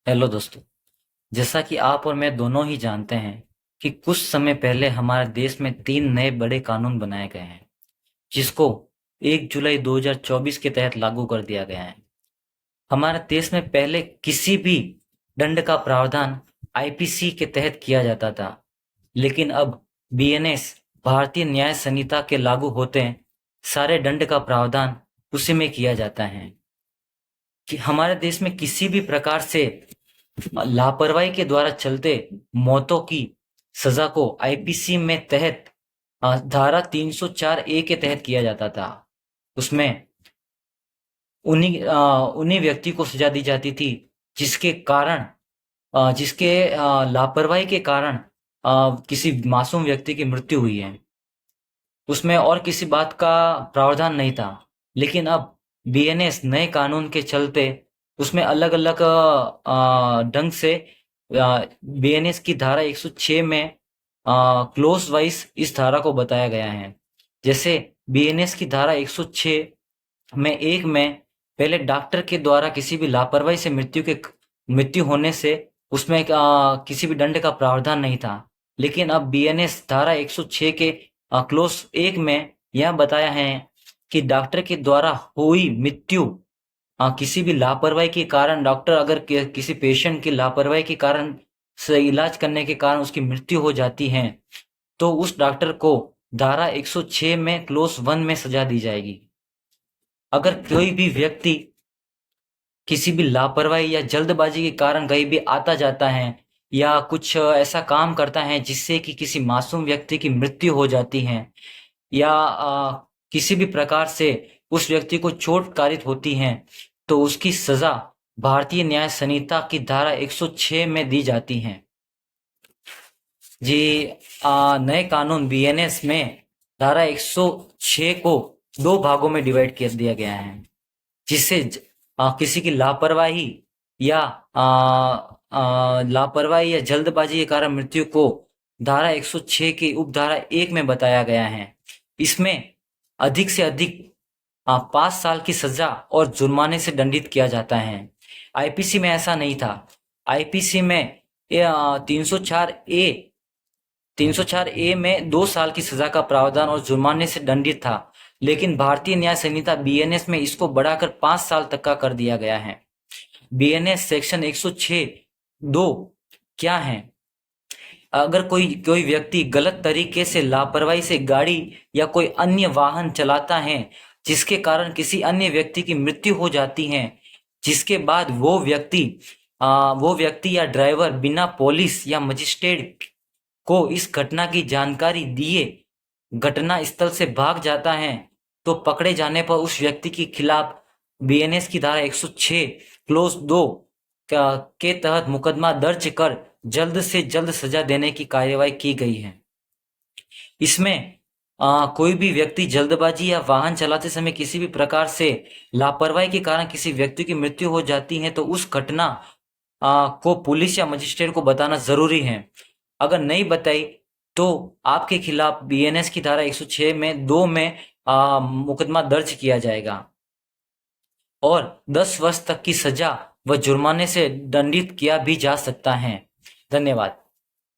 Hello दोस्तों। जैसा कि आप और मैं दोनों ही जानते हैं कि कुछ समय पहले हमारे देश में 3 नए बड़े कानून बनाए गए हैं, जिसको 1 जुलाई 2024 के तहत लागू कर दिया गया है। हमारे देश में पहले किसी भी दंड का प्रावधान आईपीसी के तहत किया जाता था, लेकिन अब बीएनएस भारतीय न्याय संहिता के लागू होते हैं सारे दंड का प्रावधान उसी में किया जाता है कि हमारे देश में किसी भी प्रकार से लापरवाही के द्वारा चलते मौतों की सजा को आईपीसी में तहत धारा 304 ए के तहत किया जाता था। उसमें उन्हीं व्यक्ति को सजा दी जाती थी जिसके कारण जिसके लापरवाही के कारण किसी मासूम व्यक्ति की मृत्यु हुई है। उसमें और किसी बात का प्रावधान नहीं था, लेकिन अब बीएनएस नए कानून के चलते उसमें अलग अलग ढंग से बीएनएस की धारा 106 में क्लोज वाइज इस धारा को बताया गया है। जैसे बीएनएस की धारा 106 में एक में पहले डॉक्टर के द्वारा किसी भी लापरवाही से मृत्यु होने से उसमें किसी भी दंड का प्रावधान नहीं था, लेकिन अब बीएनएस धारा 106 के क्लोज एक में यह बताया है कि डॉक्टर के द्वारा हुई मृत्यु किसी भी लापरवाही के कारण, डॉक्टर अगर किसी पेशेंट की लापरवाही के कारण से इलाज करने के कारण उसकी मृत्यु हो जाती है, तो उस डॉक्टर को धारा 106 में क्लोज वन में सजा दी जाएगी। अगर कोई भी व्यक्ति किसी भी लापरवाही या जल्दबाजी के कारण कहीं भी आता जाता है या कुछ ऐसा काम करता है जिससे कि किसी मासूम व्यक्ति की मृत्यु हो जाती है, या किसी भी प्रकार से उस व्यक्ति को चोट कारित होती है, तो उसकी सजा भारतीय न्याय संहिता की धारा 106 में दी जाती है। जी, नए कानून बीएनएस में धारा 106 को 2 भागों में डिवाइड कर दिया गया है, जिससे किसी की लापरवाही या जल्दबाजी के कारण मृत्यु को धारा 106 की उपधारा 1 में बताया गया है। इसमें अधिक से अधिक 5 साल की सजा और जुर्माने से दंडित किया जाता है। आईपीसी में ऐसा नहीं था। आईपीसी में 304 ए में 2 साल की सजा का प्रावधान और जुर्माने से दंडित था, लेकिन भारतीय न्याय संहिता बीएनएस में इसको बढ़ाकर 5 साल तक का कर दिया गया है। बीएनएस सेक्शन 106 2 क्या है? अगर कोई व्यक्ति गलत तरीके से लापरवाही से गाड़ी या कोई अन्य वाहन चलाता है जिसके कारण किसी अन्य व्यक्ति की मृत्यु हो जाती है, जिसके बाद वो व्यक्ति या ड्राइवर बिना पुलिस या मजिस्ट्रेट को इस घटना की जानकारी दिए घटना स्थल से भाग जाता है, तो पकड़े जाने पर उस व्यक्ति के खिलाफ बीएनएस की धारा 106 क्लोज 2 के तहत मुकदमा दर्ज कर जल्द से जल्द सजा देने की कार्यवाही की गई है। इसमें कोई भी व्यक्ति जल्दबाजी या वाहन चलाते समय किसी भी प्रकार से लापरवाही के कारण किसी व्यक्ति की मृत्यु हो जाती है, तो उस घटना को पुलिस या मजिस्ट्रेट को बताना जरूरी है। अगर नहीं बताई तो आपके खिलाफ बीएनएस की धारा 106 में 2 में मुकदमा दर्ज किया जाएगा और 10 वर्ष तक की सजा व जुर्माने से दंडित किया भी जा सकता है। धन्यवाद।